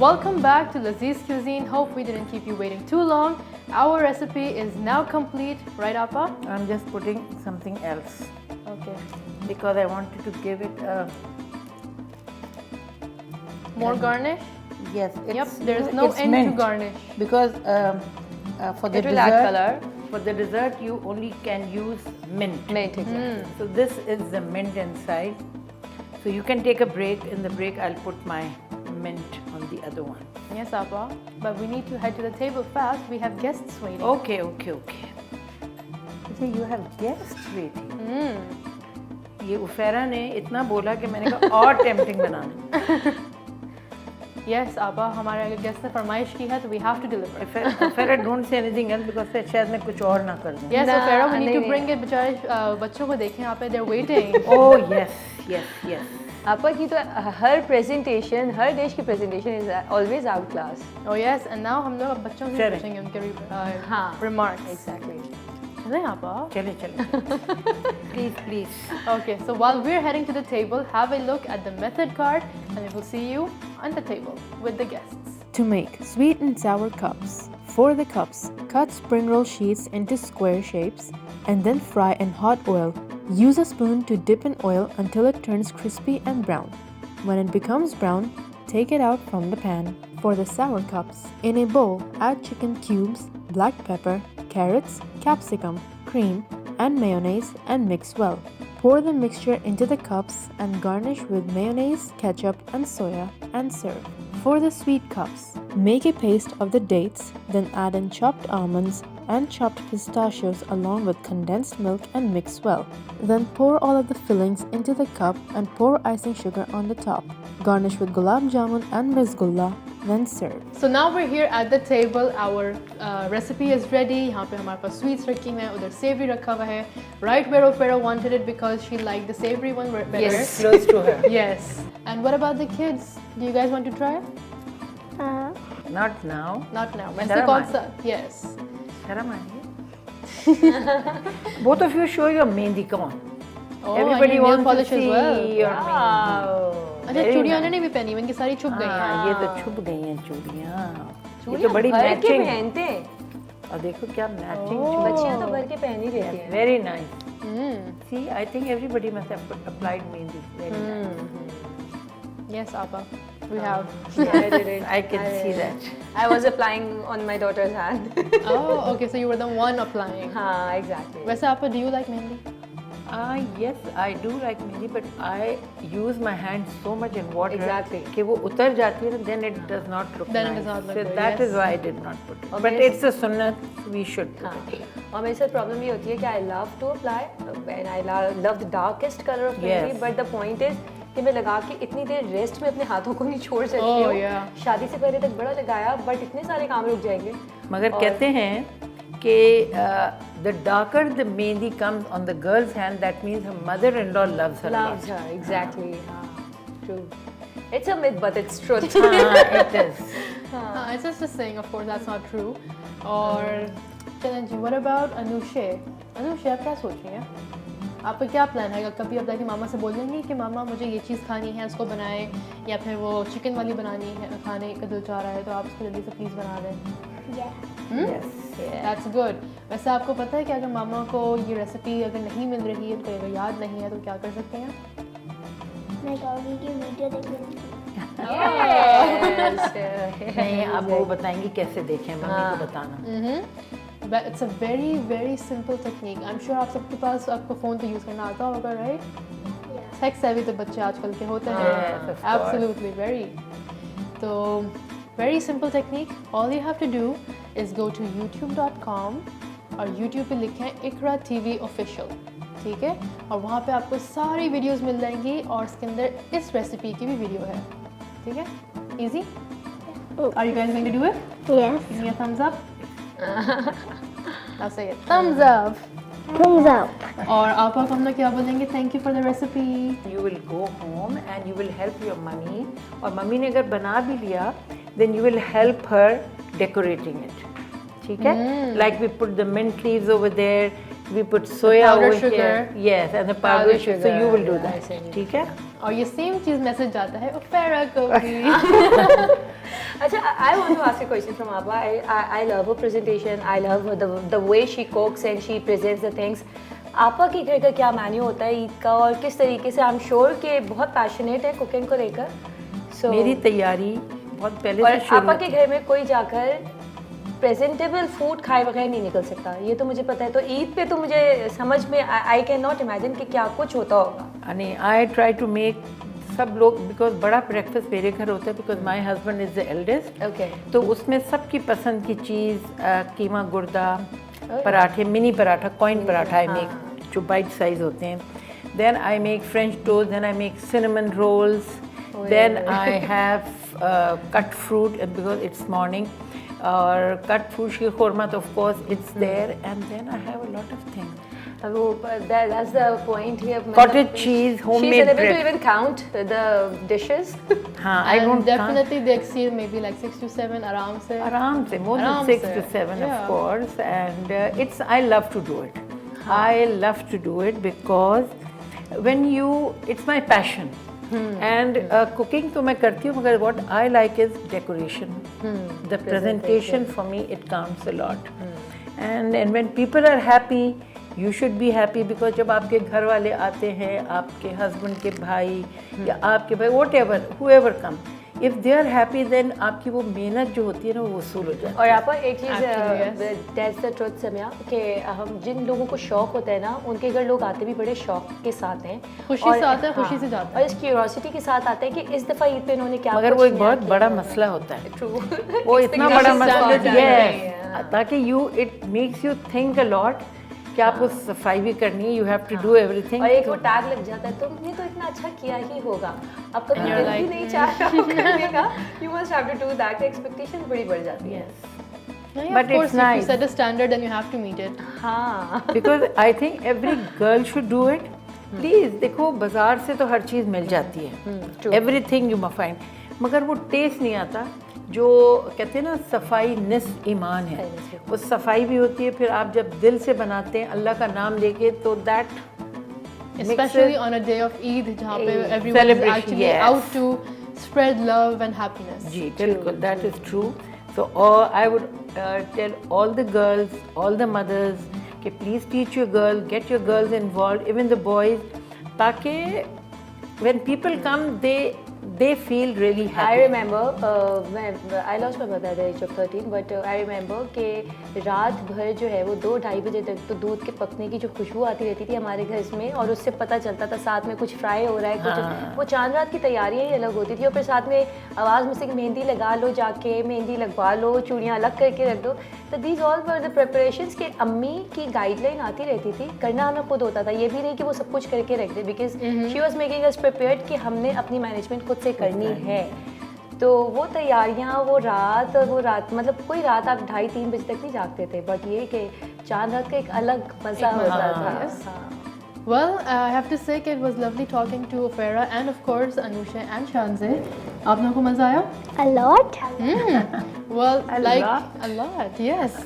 Welcome back to Lazeez Cuisine. Hope we didn't keep you waiting too long. Our recipe is now complete, right, Appa? I'm just putting something else Okay. because I wanted to give it a More garnish? yes. Yep. There's no end mint to garnish. because for the It will add dessert, color. for the dessert you only can use mint. Mint, exactly. So this is the mint inside. So you can take a break. In the break, I'll put my mint on the other one. Yes, Appa. But we need to head to the table fast. We have guests waiting. Okay. You have guests waiting. ये उफेरा ने इतना बोला कि मैंने कहा और tempting बनाना. Yes, Appa. हमारे अगर गेस्ट ने फरमाइश की है तो we have to deliver. उफेरा don't say anything else because फिर शायद मैं कुछ और ना कर दूँ. Yes, Nah, Appa. We need to नहीं, bring it. बेचारे बच्चों को देखें यहाँ पे. They're waiting. Oh yes. आपा की तो हर प्रेजेंटेशन, हर डिश की presentation is always out class. Oh yes, and now हम लोग अब बच्चों से चलें. पूछेंगे उनके हाँ. remarks. Exactly. चलें Appa. चले please. Okay, so while we're heading to the table, have a look at the method card and we will see you on the table with the guests. To make sweet and sour cups. For the cups, cut spring roll sheets into square shapes and then fry in hot oil. Use a spoon to dip in oil until it turns crispy and brown. When it becomes brown, take it out from the pan. For the sour cups, in a bowl, add chicken cubes, black pepper, carrots, capsicum, cream, and mayonnaise and mix well. Pour the mixture into the cups and garnish with mayonnaise, ketchup, and soya and serve. For the sweet cups, make a paste of the dates, then add in chopped almonds and chopped pistachios along with condensed milk and mix well. Then pour all of the fillings into the cup and pour icing sugar on the top. Garnish with gulab jamun and rasgulla, then serve. So now we're here at the table. Our recipe is ready. यहाँ पे हमारे पास sweets रखी हैं, उधर savory रखा हुआ है. Right where Ofera wanted it because she liked the savory one better. Yes. Close to her. Yes. And what about the kids? Do you guys want to try? Not now. Not now. Shall वैसे I कौन mind? सा? Yes. शर्म आ रही. Both of you show your mehndi. Come on. Oh, Everybody and nail wants to polish see as well. your mehndi. अच्छा Very चूड़ियाँ nice. ने भी पहनी, इनकी सारी छुप गई हैं. हाँ, ये तो छुप गई हैं चूड़ियाँ. ये तो चूड़ियाँ बड़ी भर के मैचिंग. पहनते हैं. और देखो क्या मैचिंग. बच्चियाँ तो भर के पहन ही लेती हैं. Very nice. See, I think everybody must have applied mehendi. Very nice. Yes, Appa. We have. I did it. I can see that. I was applying on my daughter's hand. Oh, okay. So you were the one applying. हाँ, exactly. वैसे Appa, do you like mehendi? Yes, I do like mehendi, but I use my hand so much in water Exactly. कि वो उतर जाती है, then it does not look Then it nice. does not look So good, that yes. is why I did not put it. और But मेरे- it's a sunnah, we should put हाँ. it. और मेरे साथ प्रॉब्लम ये होती है कि I love to apply and I love the darkest color of mehendi, Yes. but the point is कि मैं लगा के इतनी देर रेस्ट में अपने हाथों को नहीं छोड़ सकती Oh, हूँ. yeah. शादी से पहले तक बड़ा लगाया, बट इतने सारे काम रुक जाएंगे. मगर कहते हैं कि the darker the mehendi comes on the girl's hand, that means her mother-in-law loves her a lot. Loves her, exactly. True. It's a myth, but it's truth. It is. It's just a saying, of course, that's not true. और चलन जी, what about Anushe? Anushe, आप क्या सोच रही हैं? आपका क्या plan है? कभी आप जाके मामा से बोल देंगी कि मामा मुझे ये चीज़ खानी है, उसको बनाएं, या फिर वो चिकन वाली बनानी है, खाने का दिल चाह रहा है तो आप उसको जल्दी से प्लीज़ बना दें. Yes. That's good. वैसे आपको पता है कि अगर मामा को ये रेसिपी अगर नहीं मिल रही है, उनको अगर याद नहीं है तो क्या कर सकते हैं? मैं कहूँगी कि वीडियो देख लेंगी. नहीं, आप वो बताएंगी कैसे देखें, मम्मी को बताना. But it's a very very simple technique. I'm sure आप सबके पास आपको फ़ोन तो यूज़ करना आता होगा, right? Tech savvy तो बच्चे आजकल के होते हैं. Yes, of course. Absolutely, very. तो very simple technique. All you have to do is go to youtube.com और YouTube पे लिखें इकरा TV official. ठीक है? और वहाँ पे आपको सारी वीडियोस मिल जाएंगी और इसके अंदर इस रेसिपी की भी वीडियो है. ठीक है? Easy? Are you guys going to do it? Yes. Give me a thumbs up. I'll say it. Thumbs up. Thumbs up. और आपा को हम लोग क्या बोलेंगे? Thank you for the recipe. You will go home and you will help your mummy. और mummy ने अगर बना भी लिया, then you will help her decorating it. ठीक है? Like we put the mint leaves over there, we put soya powdered over sugar. here. Yes, and the powdered sugar. So you will do that. ठीक है? और ये same चीज़ message जाता है Ofera को भी. Acha, I want to ask a question from Abba. I love her presentation. I love the way she cooks and she presents the things. आपा के घर का क्या मेन्यू होता है ईद का और किस तरीके से? आई एम श्योर कि बहुत पैशनेट है कुकिंग को लेकर. So, मेरी तैयारी बहुत पहले और से शुरू आपा के घर में कोई जाकर प्रेजेंटेबल फूड खाए बगैर नहीं निकल सकता, ये तो मुझे पता है. तो ईद पे तो मुझे समझ में आई कैन नॉट इमेजिन कि क्या कुछ होता होगा. नहीं, आई ट्राई टू मेक सब लोग, बिकॉज बड़ा ब्रेकफास्ट मेरे घर होता है, because my husband is the eldest. Okay. तो उसमें सबकी पसंद की चीज़ कीमा गुर्दा, पराठे, mini paratha, coin paratha I make जो बाइट साइज होते हैं. Then I make French toast, then I make cinnamon rolls, then I have cut fruit because it's morning, और कट फ्रूट शीर खुरमा तो of course it's there, and then I have a lot of things. That's the point here. Cottage cheese, homemade She's unable bread. to even count the dishes. हाँ, I And don't definitely they exceed maybe like 6 to 7 आराम से. आराम से, more than आराम 6 से, to 7 yeah. of course, and it's, I love to do it. I love to do it because when you, it's my passion. And cooking तो मैं करती हूँ, मगर what I like is decoration. The presentation for me, it counts a lot. And when people are happy, you should be happy, because जब आपके घर वाले आते हैं, आपके हस्बैंड के भाई या आपके भाई whatever, whoever come, if they are happy, then आपकी वो मेहनत जो होती है ना वो वसूल हो जाती है. और यहाँ पर एक चीज़, Actually, that's the truth Samiya, कि हम जिन लोगों को शौक होता है ना, उनके घर लोग आते भी बड़े शौक के साथ हैं, खुशी से आते हैं, खुशी से जाते हैं. और इस क्यूरोसिटी के साथ आते हैं कि इस दफ़ा ईद पे इन्होंने क्या मगर वो एक बहुत बड़ा मसला होता है. वो इतना बड़ा मसला है ताकि it makes you think a lot कि आपको सफाई भी करनी है, you have to do everything. और एक वो टैग लग जाता है, तुमने तो इतना अच्छा किया ही होगा, अब कभी दिल भी नहीं चाह रहा हो करने का, you must have to do that. Expectation बड़ी बढ़ जाती है. Yeah, But of course, it's if nice. you set a standard, then you have to meet it. हाँ. Because I think every girl should do it. Please देखो, बाजार से तो हर चीज़ मिल जाती है, everything you must find, मगर वो टेस्ट नहीं आता जो कहते हैं ना सफाई निस्फ ईमान है. वो सफाई भी होती है, फिर आप जब दिल से बनाते हैं अल्लाह का नाम लेके, तो that Especially on a day of Eid, जहाँ पे everyone is Celebration, actually yes. out to spread love and happiness. जी बिल्कुल, that is true. So I would tell all the girls, all the mothers कि please teach your girls, get your girls involved, even the boys, ताकि when people come they feel really happy. I remember I lost my mother at the age of 13, but I remember कि रात भर जो है वो 2-2:30 बजे तक तो दूध के पकने की जो खुशबू आती रहती थी हमारे घर में, और उससे पता चलता था साथ में कुछ फ्राई हो रहा है, कुछ वो चांद रात की तैयारियाँ ही अलग होती थी. और फिर साथ में आवाज़ में से कि मेहंदी लगा लो, जाके मेहंदी लगवा लो, चूड़ियाँ अलग करके रख दो. तो these all were the preparations के अम्मी की गाइडलाइन आती रहती थी, करना हमें खुद होता था. ये भी नहीं कि वो सब कुछ करके रख दे, because she was making us prepared कि हमने अपनी मैनेजमेंट खुद से करनी है. तो वो तैयारियाँ, वो रात मतलब कोई रात आप 2:30-3 बजे तक नहीं जागते थे, बट ये कि चांद रात का एक अलग मज़ा होता था. Well, I have to say that it was lovely talking to Farah and of course Anusha and Shanze. आप लोगों को मज़ा आया? A lot. Well, like lot. a lot, yes.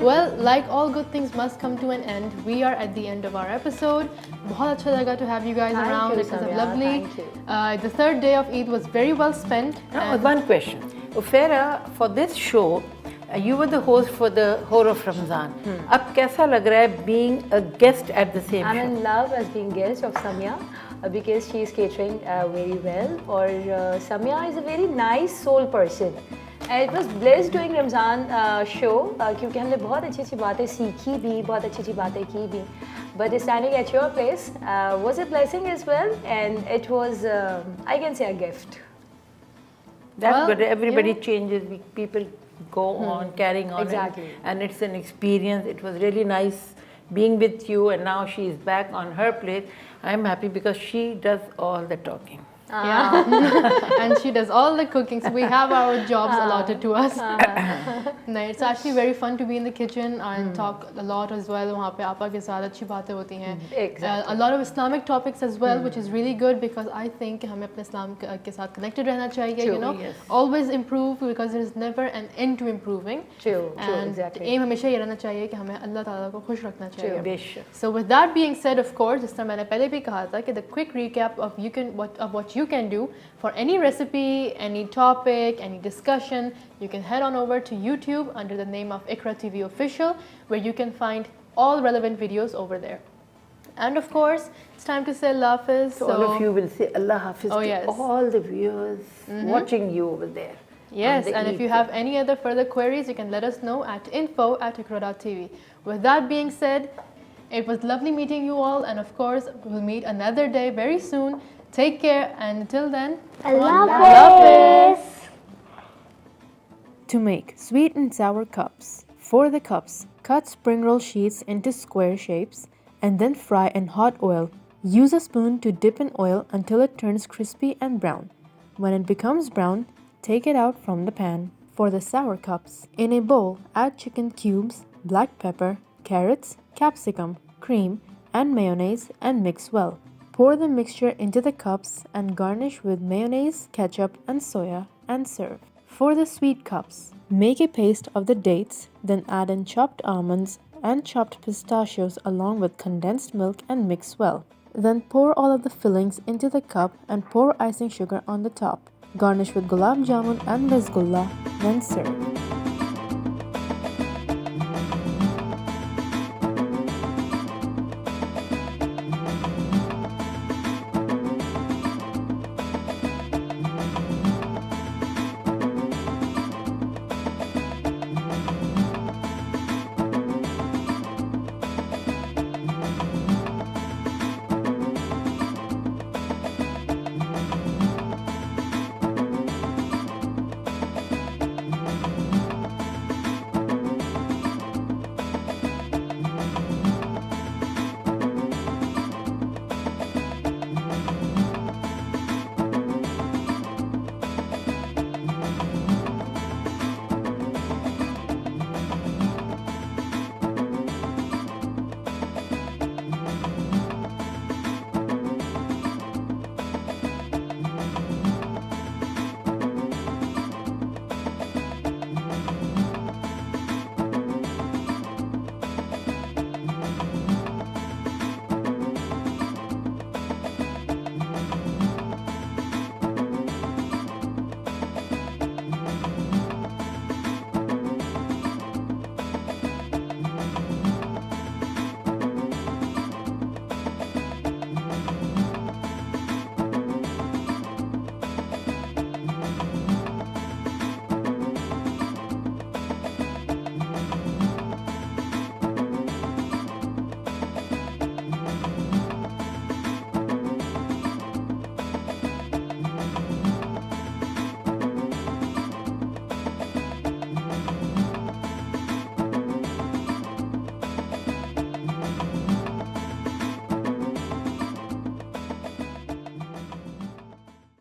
Well, like all good things must come to an end. We are at the end of our episode. बहुत अच्छा लगा to have you guys Thank around. you, It was Samiya. lovely. Thank you. The third day of Eid was very well spent. Now, one question. Farah, for this show, you were the host for the whole of Ramzan. अब कैसा लग रहा है being a guest at the same I'm show? in love as being guest of Samiya because she is catering very well. और Samiya is a very nice soul person. And it was blessed doing Ramzan show क्योंकि हमने बहुत अच्छी बातें सीखी भी, बहुत अच्छी बातें की भी. But standing at your place was a blessing as well, and it was I can say a gift. That's Well, good. Everybody changes. People go on carrying on. Exactly. And it's an experience. It was really nice being with you, and now she is back on her place. I'm happy because she does all the talking. Yeah, and she does all the cooking, so we have our jobs allotted to us. No, it's actually very fun to be in the kitchen and talk a lot as well. वहाँ पे आपा के साथ अच्छी बातें होती हैं. Exactly. A lot of Islamic topics as well, which is really good because I think हमें अपने इस्लाम के साथ connected रहना चाहिए. True, You know, yes. always improve because there is never an end to improving. True, And exactly. aim हमेशा ये रहना चाहिए कि हमें अल्लाह ताला को खुश रखना चाहिए. बेशक. So with that being said, of course, जिस तरह मैंने पहले भी कहा था कि the quick recap of what you you can do for any recipe, any topic, any discussion. You can head on over to YouTube under the name of Ikra TV Official, where you can find all relevant videos over there. And of course, it's time to say Allah Hafiz. So all of you will say Allah Hafiz to yes. all the viewers watching you over there. Yes, and if you have any other further queries, you can let us know at info@ikra.tv. With that being said, it was lovely meeting you all, and of course, we'll meet another day very soon. Take care, and until then, Allah Hafiz. To make sweet and sour cups. For the cups, cut spring roll sheets into square shapes and then fry in hot oil. Use a spoon to dip in oil until it turns crispy and brown. When it becomes brown, take it out from the pan. For the sour cups, in a bowl, add chicken cubes, black pepper, carrots, capsicum, cream, and mayonnaise and mix well. Pour the mixture into the cups and garnish with mayonnaise, ketchup, and soya and serve. For the sweet cups, make a paste of the dates, then add in chopped almonds and chopped pistachios along with condensed milk and mix well. Then pour all of the fillings into the cup and pour icing sugar on the top. Garnish with gulab jamun and rasgulla, then serve.